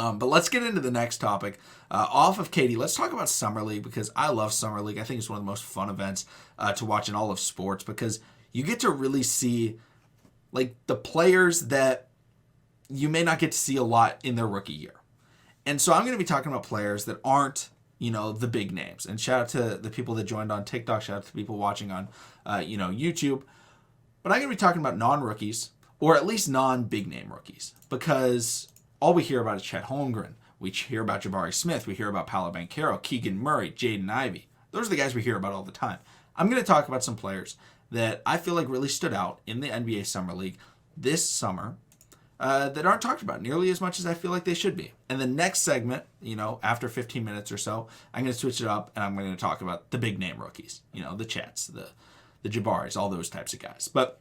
But let's get into the next topic. Off of KD, let's talk about Summer League, because I love Summer League. I think it's one of the most fun events to watch in all of sports, because you get to really see like the players that you may not get to see a lot in their rookie year. And so I'm going to be talking about players that aren't, the big names. And shout out to the people that joined on TikTok. Shout out to people watching on, YouTube. But I'm going to be talking about non-rookies, or at least non-big name rookies, because all we hear about is Chet Holmgren. We hear about Jabari Smith. We hear about Paolo Banchero, Keegan Murray, Jaden Ivey. Those are the guys we hear about all the time. I'm going to talk about some players that I feel like really stood out in the NBA Summer League this summer that aren't talked about nearly as much as I feel like they should be. And the next segment, after 15 minutes or so, I'm going to switch it up and I'm going to talk about the big name rookies, the Chets, the Jabaris, all those types of guys. But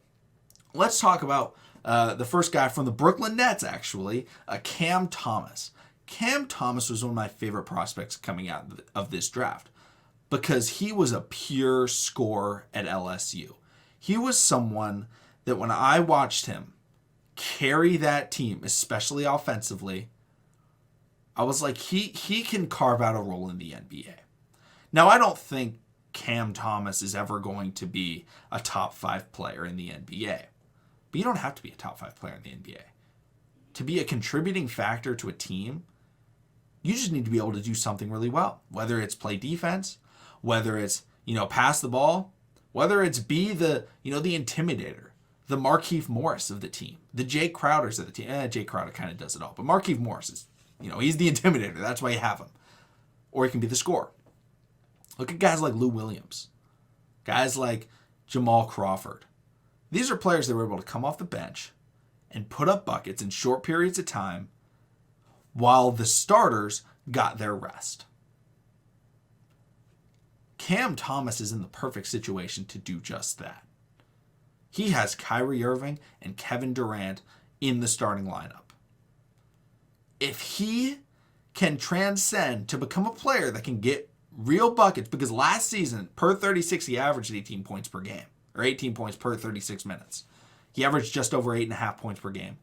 let's talk about the first guy from the Brooklyn Nets, actually, Cam Thomas. Cam Thomas was one of my favorite prospects coming out of this draft because he was a pure scorer at LSU. He was someone that when I watched him carry that team, especially offensively, I was like, he can carve out a role in the NBA. Now, I don't think Cam Thomas is ever going to be a top 5 player in the NBA. But you don't have to be a top 5 player in the NBA. To be a contributing factor to a team, you just need to be able to do something really well. Whether it's play defense, whether it's, pass the ball, whether it's be the intimidator, the Markieff Morris of the team, the Jay Crowders of the team. Jay Crowder kind of does it all, but Markieff Morris is, he's the intimidator. That's why you have him. Or he can be the scorer. Look at guys like Lou Williams, guys like Jamal Crawford. These are players that were able to come off the bench and put up buckets in short periods of time while the starters got their rest. Cam Thomas is in the perfect situation to do just that. He has Kyrie Irving and Kevin Durant in the starting lineup. If he can transcend to become a player that can get real buckets, because last season, per 36, he averaged 18 points per game, or 18 points per 36 minutes. He averaged just over 8.5 points per game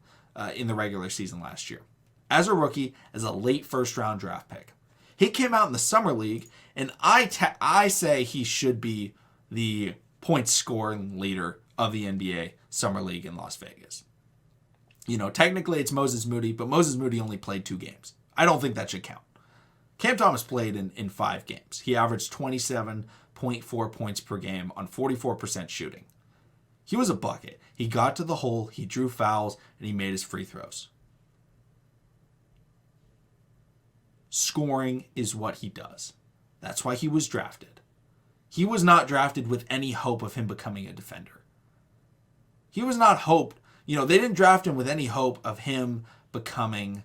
in the regular season last year. As a rookie, as a late first-round draft pick. He came out in the Summer League, and I say he should be the point scoring leader of the NBA Summer League in Las Vegas. Technically it's Moses Moody, but Moses Moody only played 2 games. I don't think that should count. Cam Thomas played in 5 games. He averaged 27.4 points per game on 44% shooting. He was a bucket. He got to the hole, he drew fouls, and he made his free throws. Scoring is what he does. That's why he was drafted. He was not drafted with any hope of him becoming a defender. He was not hoped. They didn't draft him with any hope of him becoming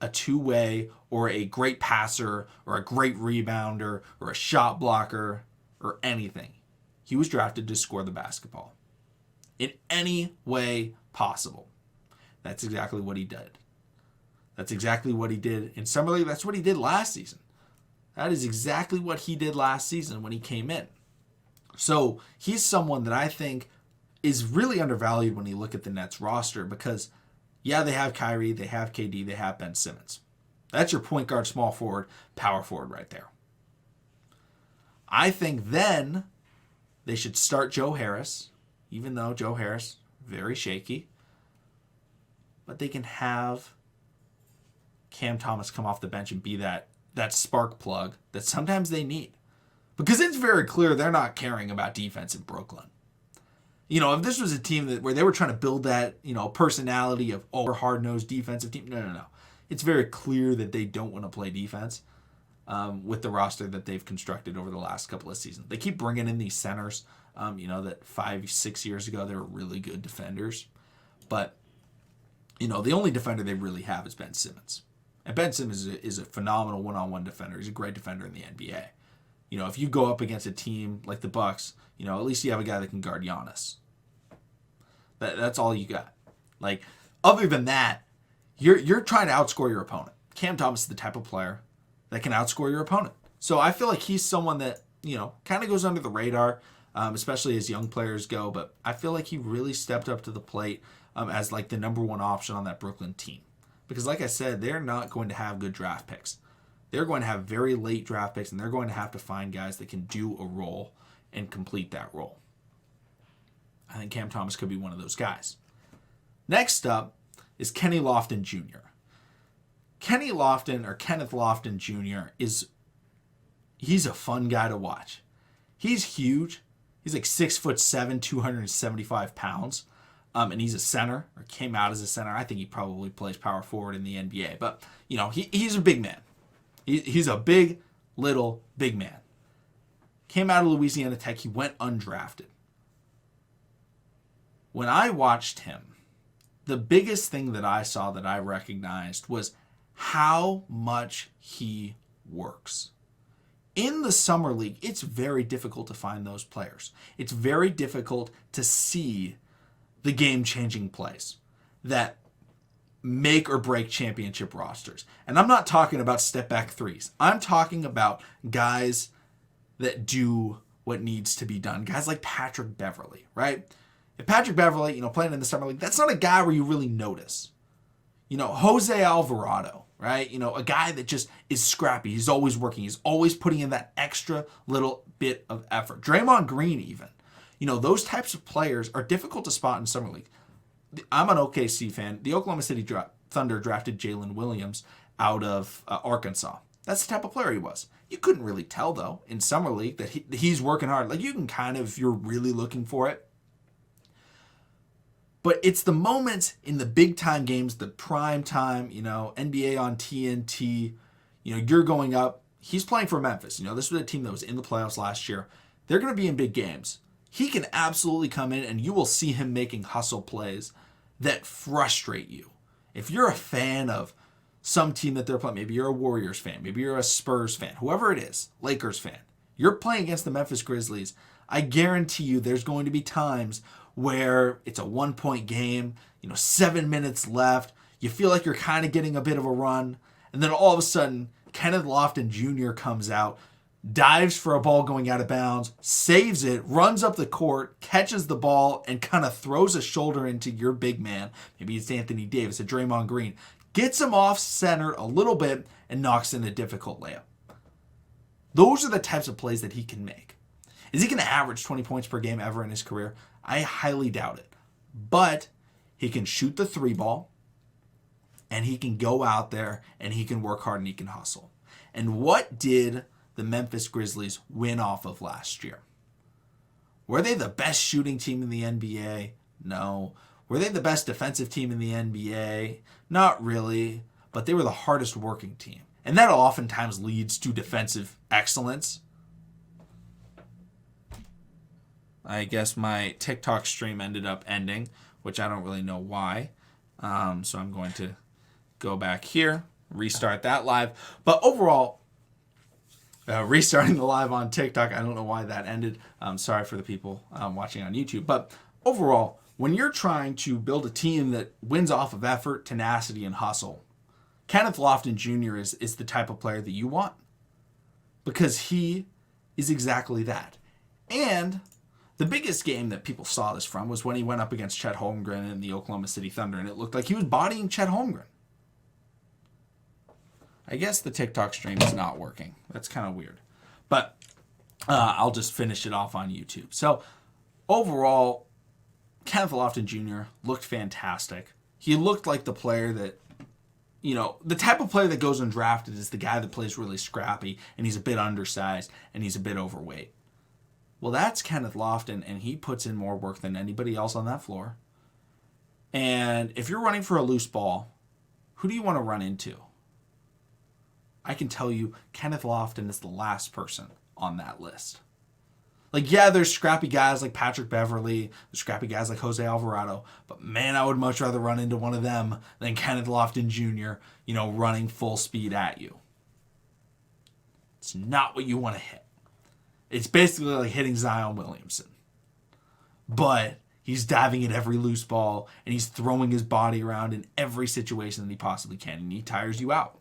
a two-way or a great passer or a great rebounder or a shot blocker or anything. He was drafted to score the basketball in any way possible. That's exactly what he did. That's exactly what he did in Summer League. That's what he did last season. That is exactly what he did last season when he came in. So he's someone that I think is really undervalued when you look at the Nets roster because, yeah, they have Kyrie, they have KD, they have Ben Simmons. That's your point guard, small forward, power forward right there. I think then they should start Joe Harris, even though Joe Harris, very shaky. But they can have Cam Thomas come off the bench and be that spark plug that sometimes they need. Because it's very clear they're not caring about defense in Brooklyn. If this was a team where they were trying to build that, personality of, we're hard-nosed defensive team. No. It's very clear that they don't want to play defense with the roster that they've constructed over the last couple of seasons. They keep bringing in these centers, that 5-6 years ago they were really good defenders. But, the only defender they really have is Ben Simmons. And Ben Simmons is a phenomenal one-on-one defender. He's a great defender in the NBA. If you go up against a team like the Bucks, at least you have a guy that can guard Giannis. That's all you got. Like, other than that, you're trying to outscore your opponent. Cam Thomas is the type of player that can outscore your opponent. So I feel like he's someone that, kind of goes under the radar, especially as young players go. But I feel like he really stepped up to the plate as like the number one option on that Brooklyn team. Because like I said, they're not going to have good draft picks. They're going to have very late draft picks, and they're going to have to find guys that can do a role and complete that role. I think Cam Thomas could be one of those guys. Next up is Kenny Lofton Jr. Kenneth Lofton Jr. he's a fun guy to watch. He's huge. He's like 6'7", 275 pounds. And he's a center, or came out as a center. I think he probably plays power forward in the NBA. But, he's a big man. He's a big man. Came out of Louisiana Tech. He went undrafted. When I watched him, the biggest thing that I saw that I recognized was how much he works. In the summer league, it's very difficult to find those players. It's very difficult to see the game-changing plays that make or break championship rosters. And I'm not talking about step-back threes. I'm talking about guys that do what needs to be done. Guys like Patrick Beverley, right? If Patrick Beverley, playing in the summer league, that's not a guy where you really notice. Jose Alvarado, right? A guy that just is scrappy. He's always working. He's always putting in that extra little bit of effort. Draymond Green even. Those types of players are difficult to spot in summer league. I'm an OKC fan. The Oklahoma City Thunder drafted Jalen Williams out of Arkansas. That's the type of player he was. You couldn't really tell, though, in summer league that he's working hard. Like, you can kind of, if you're really looking for it. But it's the moments in the big-time games, the prime time, NBA on TNT, you're going up. He's playing for Memphis. This was a team that was in the playoffs last year. They're going to be in big games. He can absolutely come in, and you will see him making hustle plays that frustrate you. If you're a fan of some team that they're playing, maybe you're a Warriors fan, maybe you're a Spurs fan, whoever it is, Lakers fan, you're playing against the Memphis Grizzlies, I guarantee you there's going to be times where it's a 1-point game, 7 minutes left, you feel like you're kind of getting a bit of a run, and then all of a sudden, Kenneth Lofton Jr. comes out, dives for a ball going out of bounds, saves it, runs up the court, catches the ball, and kind of throws a shoulder into your big man. Maybe it's Anthony Davis, a Draymond Green. Gets him off center a little bit and knocks in a difficult layup. Those are the types of plays that he can make. Is he going to average 20 points per game ever in his career? I highly doubt it. But he can shoot the three ball, and he can go out there, and he can work hard, and he can hustle. And what did the Memphis Grizzlies win off of last year? Were they the best shooting team in the NBA? No. Were they the best defensive team in the NBA? Not really. But they were the hardest working team. And that oftentimes leads to defensive excellence. I guess my TikTok stream ended up ending, which I don't really know why. So I'm going to go back here, restart that live. But overall, restarting the live on TikTok, I don't know why that ended. Sorry for the people watching on YouTube. But overall, when you're trying to build a team that wins off of effort, tenacity, and hustle, Kenneth Lofton Jr. is the type of player that you want. Because he is exactly that. And the biggest game that people saw this from was when he went up against Chet Holmgren in the Oklahoma City Thunder, and it looked like he was bodying Chet Holmgren. I guess the TikTok stream is not working. That's kind of weird. But I'll just finish it off on YouTube. So overall, Kenneth Lofton Jr. looked fantastic. He looked like the player that, the type of player that goes undrafted is the guy that plays really scrappy, and he's a bit undersized, and he's a bit overweight. Well, that's Kenneth Lofton, and he puts in more work than anybody else on that floor. And if you're running for a loose ball, who do you want to run into? I can tell you Kenneth Lofton is the last person on that list. Like, yeah, there's scrappy guys like Patrick Beverley, there's scrappy guys like Jose Alvarado, but man, I would much rather run into one of them than Kenneth Lofton Jr., running full speed at you. It's not what you want to hit. It's basically like hitting Zion Williamson. But he's diving at every loose ball, and he's throwing his body around in every situation that he possibly can, and he tires you out.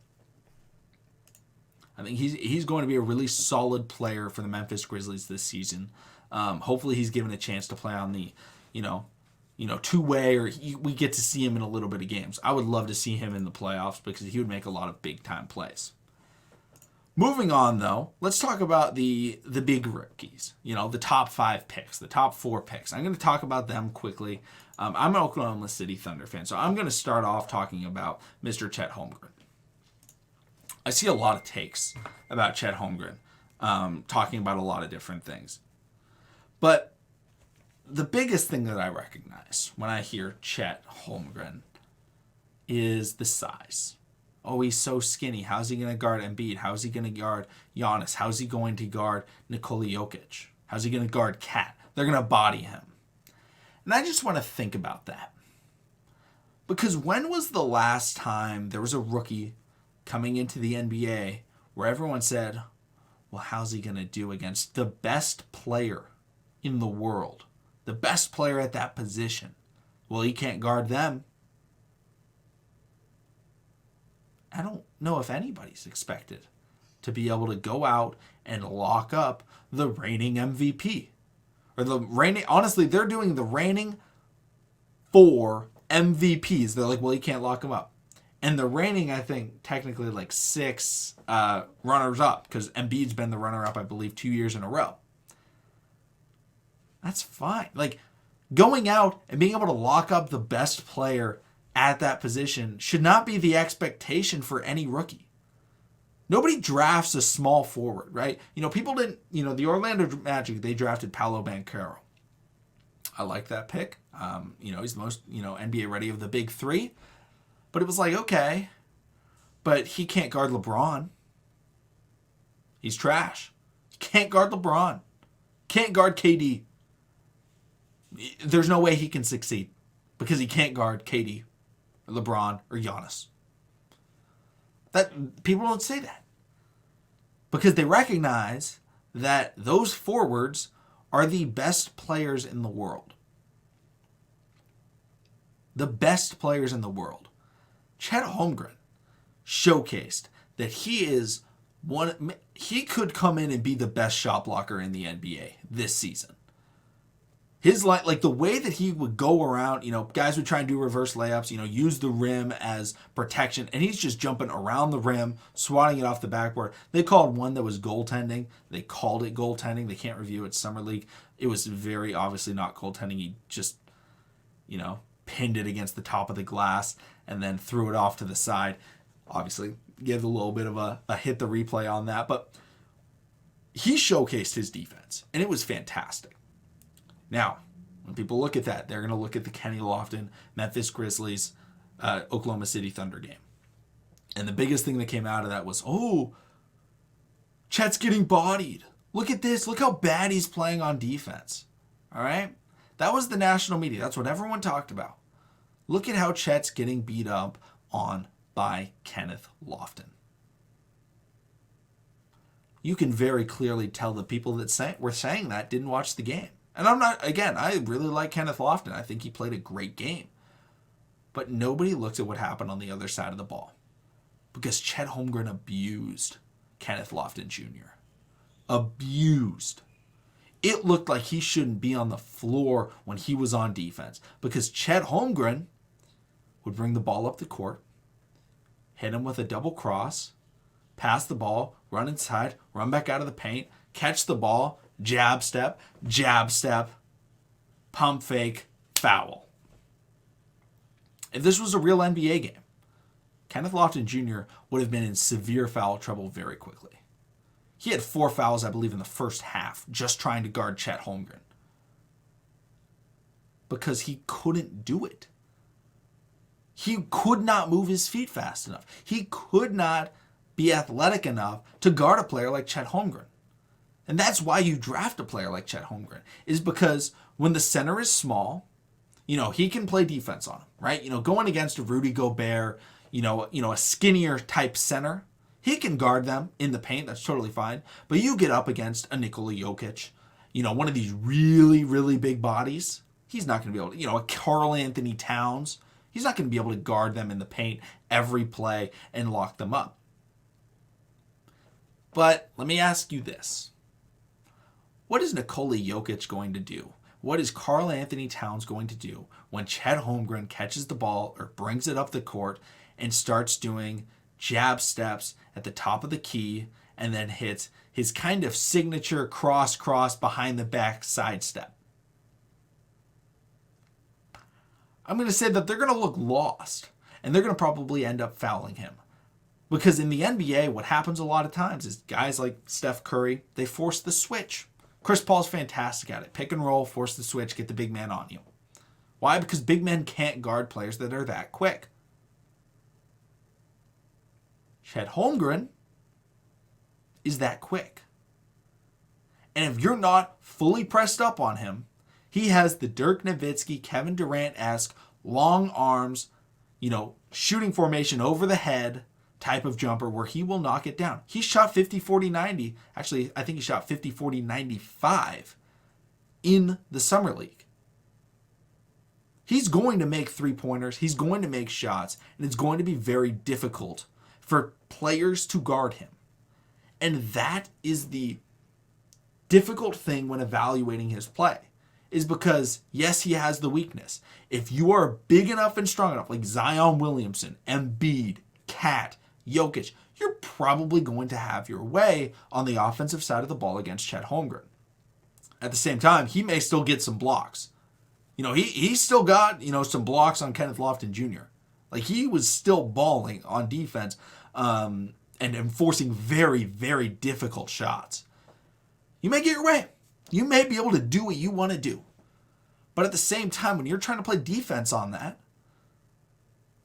I think he's going to be a really solid player for the Memphis Grizzlies this season. Hopefully he's given a chance to play on the, two-way, or we get to see him in a little bit of games. I would love to see him in the playoffs because he would make a lot of big-time plays. Moving on, though, let's talk about the big rookies, the top 5 picks, the top 4 picks. I'm going to talk about them quickly. I'm an Oklahoma City Thunder fan, so I'm going to start off talking about Mr. Chet Holmgren. I see a lot of takes about Chet Holmgren, talking about a lot of different things. But the biggest thing that I recognize when I hear Chet Holmgren is the size. Oh, he's so skinny. How's he going to guard Embiid? How's he going to guard Giannis? How's he going to guard Nikola Jokic? How's he going to guard Kat? They're going to body him. And I just want to think about that. Because when was the last time there was a rookie coming into the NBA where everyone said, well, how's he going to do against the best player in the world? The best player at that position. Well, he can't guard them. I don't know if anybody's expected to be able to go out and lock up the reigning MVP. Or honestly, they're doing the reigning 4 MVPs. They're like, well, you can't lock him up. And the reigning, I think, technically 6 runners-up, because Embiid's been the runner-up, I believe, 2 years in a row. That's fine. Going out and being able to lock up the best player at that position should not be the expectation for any rookie. Nobody drafts a small forward, right? People didn't, the Orlando Magic, they drafted Paolo Banchero. I like that pick. He's the most, NBA ready of the big 3. But it was okay, but he can't guard LeBron. He's trash. He can't guard LeBron. Can't guard KD. There's no way he can succeed because he can't guard KD, or LeBron, or Giannis. That people don't say that because they recognize that those forwards are the best players in the world. The best players in the world. Chet Holmgren showcased that he could come in and be the best shot blocker in the NBA this season. His the way that he would go around, guys would try and do reverse layups, use the rim as protection, and he's just jumping around the rim, swatting it off the backboard. They called one that was goaltending. They called it goaltending. They can't review it. Summer League. It was very obviously not goaltending. He just, pinned it against the top of the glass and then threw it off to the side. Obviously, gave a little bit of a hit the replay on that, but he showcased his defense, and it was fantastic. Now, when people look at that, they're going to look at the Kenny Lofton, Memphis Grizzlies, Oklahoma City Thunder game. And the biggest thing that came out of that was, Chet's getting bodied. Look at this. Look how bad he's playing on defense. All right? That was the national media. That's what everyone talked about. Look at how Chet's getting beat up on by Kenneth Lofton. You can very clearly tell the people that were saying that didn't watch the game. And I really like Kenneth Lofton. I think he played a great game. But nobody looked at what happened on the other side of the ball. Because Chet Holmgren abused Kenneth Lofton Jr. Abused. It looked like he shouldn't be on the floor when he was on defense. Because Chet Holmgren would bring the ball up the court, hit him with a double cross, pass the ball, run inside, run back out of the paint, catch the ball, jab step, pump fake, foul. If this was a real NBA game, Kenneth Lofton Jr. would have been in severe foul trouble very quickly. He had 4 fouls, I believe, in the first half just trying to guard Chet Holmgren. Because he couldn't do it. He could not move his feet fast enough. He could not be athletic enough to guard a player like Chet Holmgren. And that's why you draft a player like Chet Holmgren, is because when the center is small, he can play defense on him, right? Going against a Rudy Gobert, a skinnier type center, he can guard them in the paint. That's totally fine. But you get up against a Nikola Jokic, one of these really, really big bodies. He's not going to be able to, a Karl Anthony Towns. He's not going to be able to guard them in the paint every play and lock them up. But let me ask you this. What is Nikola Jokic going to do What is Karl Anthony Towns going to do when Chet Holmgren catches the ball or brings it up the court and starts doing jab steps at the top of the key and then hits his kind of signature cross behind the back side step? I'm going to say that they're going to look lost, and they're going to probably end up fouling him. Because in the NBA, what happens a lot of times is guys like Steph Curry, they force the switch. Chris Paul's fantastic at it. Pick and roll, force the switch, get the big man on you. Why? Because big men can't guard players that are that quick. Chet Holmgren is that quick. And if you're not fully pressed up on him, he has the Dirk Nowitzki, Kevin Durant-esque, long arms, shooting formation over the head type of jumper where he will knock it down. He shot 50-40-90. Actually, I think he shot 50-40-95 in the Summer League. He's going to make three-pointers. He's going to make shots. And it's going to be very difficult for players to guard him. And that is the difficult thing when evaluating his play. Is because, yes, he has the weakness. If you are big enough and strong enough, like Zion Williamson, Embiid, Cat, Jokic, you're probably going to have your way on the offensive side of the ball against Chet Holmgren. At the same time, he may still get some blocks. He's still got, some blocks on Kenneth Lofton Jr. Like, he was still balling on defense and enforcing very, very difficult shots. You may get your way. You may be able to do what you want to do. But at the same time, when you're trying to play defense on that,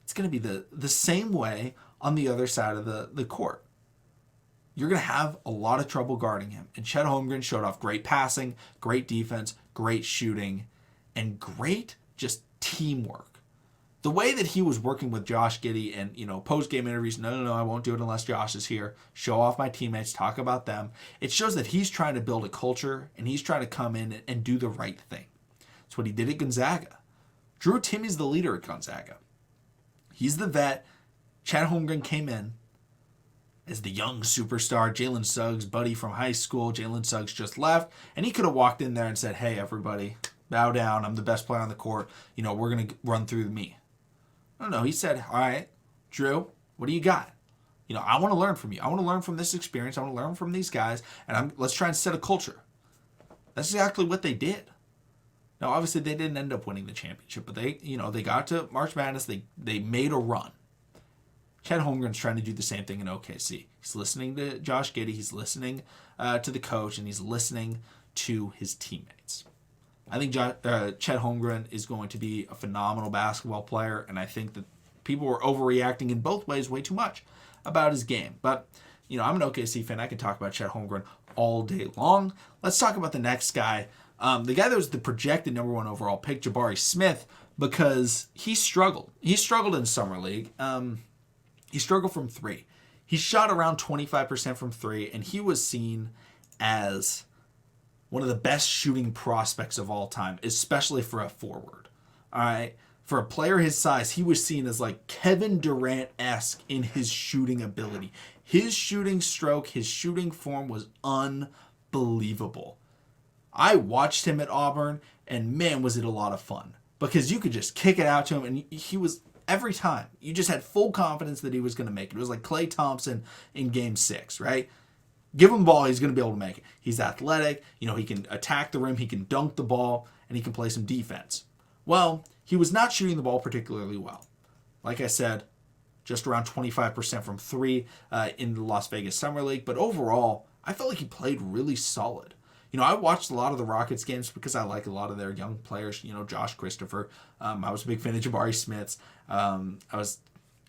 it's going to be the same way on the other side of the court. You're going to have a lot of trouble guarding him. And Chet Holmgren showed off great passing, great defense, great shooting, and great just teamwork. The way that he was working with Josh Giddey and, post-game interviews, no, I won't do it unless Josh is here. Show off my teammates, talk about them. It shows that he's trying to build a culture and he's trying to come in and do the right thing. That's what he did at Gonzaga. Drew Timmy's the leader at Gonzaga. He's the vet. Chet Holmgren came in as the young superstar. Jalen Suggs, buddy from high school. Jalen Suggs just left. And he could have walked in there and said, hey, everybody, bow down. I'm the best player on the court. We're going to run through me. No, he said, all right, Drew, what do you got? I want to learn from you. I want to learn from this experience. I want to learn from these guys, and let's try and set a culture. That's exactly what they did. Now, obviously, they didn't end up winning the championship, but they got to March Madness. They made a run. Chet Holmgren's trying to do the same thing in OKC. He's listening to Josh Giddey. He's listening to the coach, and he's listening to his teammates. I think Chet Holmgren is going to be a phenomenal basketball player, and I think that people were overreacting in both ways way too much about his game. But, I'm an OKC fan. I can talk about Chet Holmgren all day long. Let's talk about the next guy. The guy that was the projected number 1 overall pick, Jabari Smith, because he struggled. He struggled in Summer League. He struggled from 3. He shot around 25% from 3, and he was seen as one of the best shooting prospects of all time, especially for a forward. All right. For a player his size, he was seen as like Kevin Durant-esque in his shooting ability. His shooting stroke, his shooting form was unbelievable. I watched him at Auburn, and man, was it a lot of fun. Because you could just kick it out to him, and he was, every time, you just had full confidence that he was going to make it. It was like Klay Thompson in Game 6, right? Give him the ball, he's going to be able to make it. He's athletic, he can attack the rim, he can dunk the ball, and he can play some defense. Well, he was not shooting the ball particularly well. Like I said, just around 25% from 3 in the Las Vegas Summer League. But overall, I felt like he played really solid. I watched a lot of the Rockets games because I like a lot of their young players. Josh Christopher. I was a big fan of Jabari Smith. I was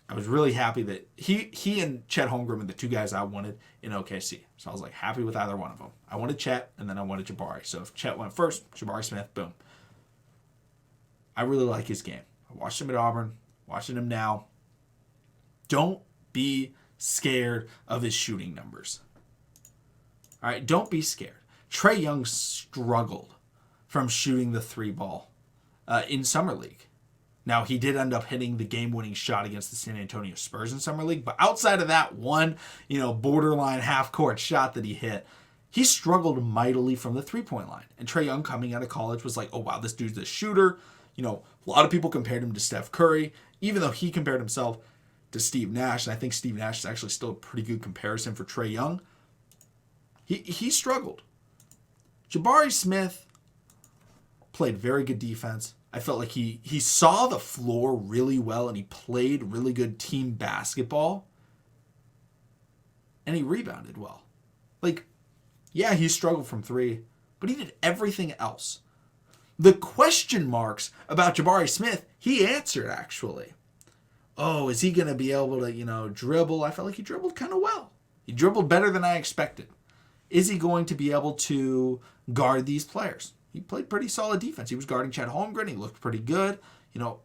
really happy that he and Chet Holmgren were the 2 guys I wanted in OKC. So I was like happy with either one of them. I wanted Chet, and then I wanted Jabari. So if Chet went first, Jabari Smith, boom. I really like his game. I watched him at Auburn, watching him now. Don't be scared of his shooting numbers. All right, don't be scared. Trae Young struggled from shooting the 3 ball in Summer League. Now, he did end up hitting the game-winning shot against the San Antonio Spurs in Summer League, but outside of that one, borderline half-court shot that he hit, he struggled mightily from the three-point line. And Trae Young coming out of college was like, oh, wow, this dude's a shooter. You know, a lot of people compared him to Steph Curry, even though he compared himself to Steve Nash. And I think Steve Nash is actually still a pretty good comparison for Trae Young. He struggled. Jabari Smith played very good defense. I felt like he saw the floor really well and he played really good team basketball. And he rebounded well. Like, yeah, he struggled from three, but he did everything else. The question marks about Jabari Smith, he answered, actually. Oh, is he going to be able to, dribble? I felt like he dribbled kind of well. He dribbled better than I expected. Is he going to be able to guard these players? He played pretty solid defense. He was guarding Chet Holmgren. He looked pretty good.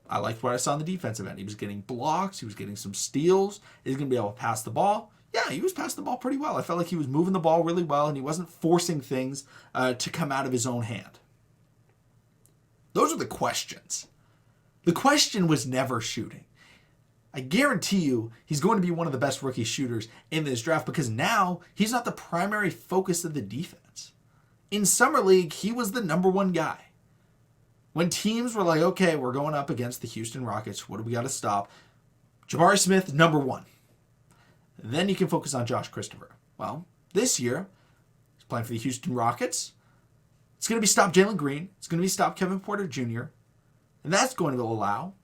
I liked what I saw on the defensive end. He was getting blocks. He was getting some steals. He's going to be able to pass the ball. Yeah, he was passing the ball pretty well. I felt like he was moving the ball really well, and he wasn't forcing things to come out of his own hand. Those are the questions. The question was never shooting. I guarantee you he's going to be one of the best rookie shooters in this draft because now he's not the primary focus of the defense. In Summer League, he was the number one guy. When teams were like, okay, we're going up against the Houston Rockets, what do we got to stop? Jabari Smith, number one. Then you can focus on Josh Christopher. Well, this year, he's playing for the Houston Rockets. It's going to be stop Jalen Green. It's going to be stop Kevin Porter Jr. And that's going to allow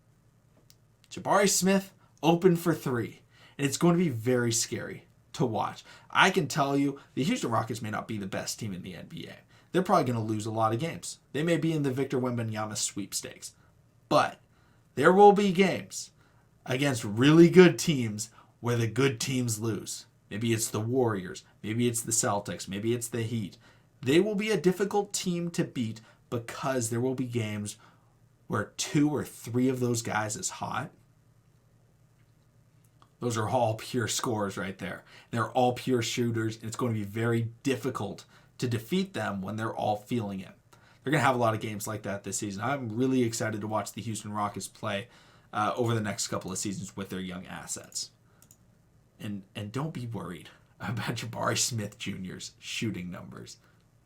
Jabari Smith open for three. And it's going to be very scary to watch. I can tell you the Houston Rockets may not be the best team in the NBA. They're probably going to lose a lot of games. They may be in the Victor Wembanyama sweepstakes. But there will be games against really good teams where the good teams lose. Maybe it's the Warriors. Maybe it's the Celtics. Maybe it's the Heat. They will be a difficult team to beat because there will be games where 2 or 3 of those guys is hot. Those are all pure scorers right there. They're all pure shooters, and it's going to be very difficult to defeat them when they're all feeling it. They're going to have a lot of games like that this season. I'm really excited to watch the Houston Rockets play over the next couple of seasons with their young assets. And don't be worried about Jabari Smith Jr.'s shooting numbers.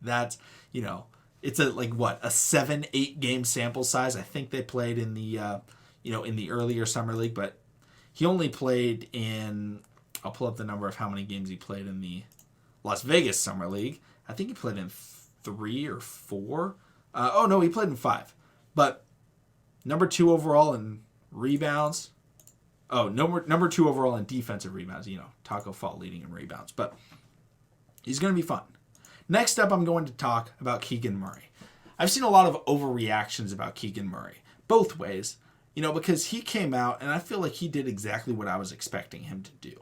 That's, it's a 7-8 game sample size. I think they played in the in the earlier summer league, but he only played in, I'll pull up the number of how many games he played in the Las Vegas summer league. I think he played in 3 or 4. He played in 5. But number 2 overall in rebounds. Oh, number 2 overall in defensive rebounds. Taco Fall leading in rebounds. But he's going to be fun. Next up, I'm going to talk about Keegan Murray. I've seen a lot of overreactions about Keegan Murray. Both ways. Because he came out, and I feel like he did exactly what I was expecting him to do.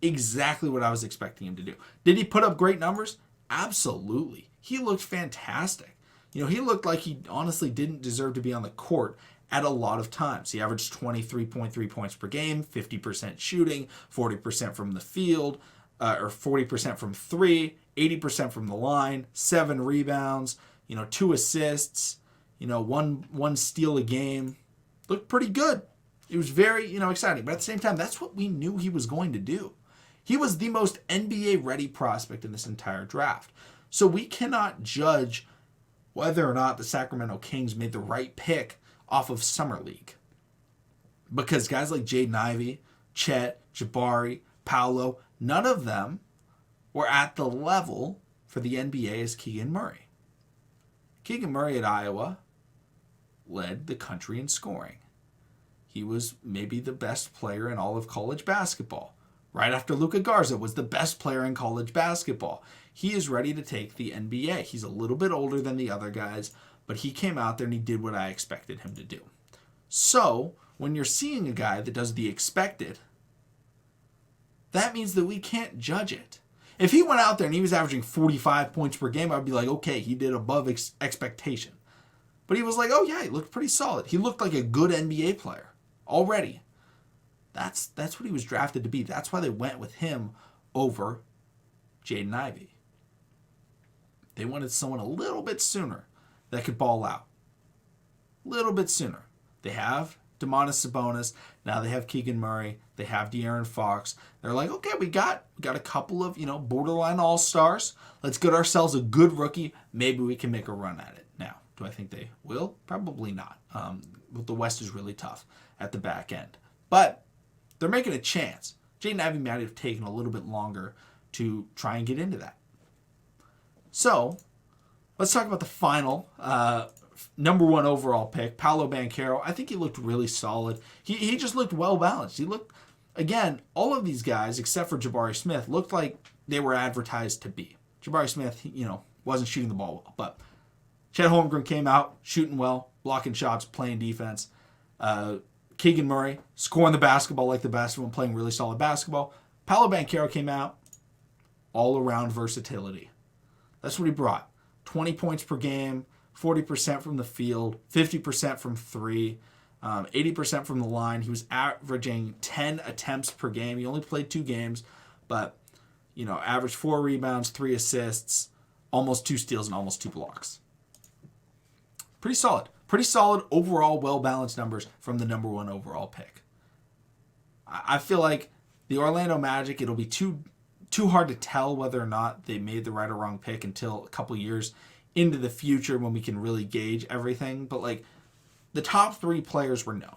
Exactly what I was expecting him to do. Did he put up great numbers? Absolutely. He looked fantastic. He looked like he honestly didn't deserve to be on the court at a lot of times. He averaged 23.3 points per game, 50% shooting, 40% from the field, or 40% from 3, 80% from the line, 7 rebounds, 2 assists, one steal a game. Looked pretty good. It was very, exciting. But at the same time, that's what we knew he was going to do. He was the most NBA-ready prospect in this entire draft. So we cannot judge whether or not the Sacramento Kings made the right pick off of Summer League. Because guys like Jaden Ivey, Chet, Jabari, Paolo, none of them were at the level for the NBA as Keegan Murray. Keegan Murray at Iowa led the country in scoring. He was maybe the best player in all of college basketball. Right after Luka Garza was the best player in college basketball. He is ready to take the NBA. He's a little bit older than the other guys, but he came out there and he did what I expected him to do. So, when you're seeing a guy that does the expected, that means that we can't judge it. If he went out there and he was averaging 45 points per game, I'd be like, okay, he did above expectation. But he was like, oh yeah, he looked pretty solid. He looked like a good NBA player already. That's what he was drafted to be. That's why they went with him over Jaden Ivey. They wanted someone a little bit sooner that could ball out. A little bit sooner. They have Domantas Sabonis. Now they have Keegan Murray. They have De'Aaron Fox. They're like, okay, we got a couple of, borderline all-stars. Let's get ourselves a good rookie. Maybe we can make a run at it. Now, do I think they will? Probably not. The West is really tough at the back end. But they're making a chance. Jaden Ivey might have taken a little bit longer to try and get into that. So, let's talk about the final number 1 overall pick, Paolo Banchero. I think he looked really solid. He just looked well-balanced. He looked, again, all of these guys, except for Jabari Smith, looked like they were advertised to be. Jabari Smith, wasn't shooting the ball well. But Chet Holmgren came out shooting well, blocking shots, playing defense. Keegan Murray scoring the basketball like the best one, playing really solid basketball. Paolo Banchero came out, all-around versatility. That's what he brought. 20 points per game, 40% from the field, 50% from 3, 80% from the line. He was averaging 10 attempts per game. He only played 2 games, but, averaged 4 rebounds, 3 assists, almost 2 steals, and almost 2 blocks. Pretty solid. Pretty solid overall, well-balanced numbers from the number 1 overall pick. I feel like the Orlando Magic, it'll be too hard to tell whether or not they made the right or wrong pick until a couple years into the future when we can really gauge everything. But, the top 3 players were known.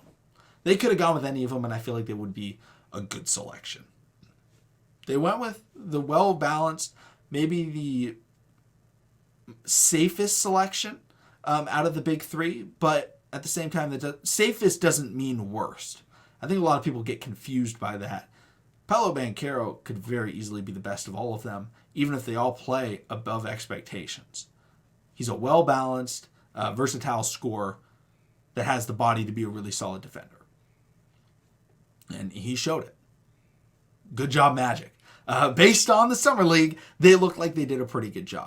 They could have gone with any of them, and I feel like they would be a good selection. They went with the well-balanced, maybe the safest selection out of the big 3, but at the same time, safest doesn't mean worst. I think a lot of people get confused by that. Paolo Banchero could very easily be the best of all of them, even if they all play above expectations. He's a well-balanced, versatile scorer that has the body to be a really solid defender. And he showed it. Good job, Magic. Based on the Summer League, they look like they did a pretty good job.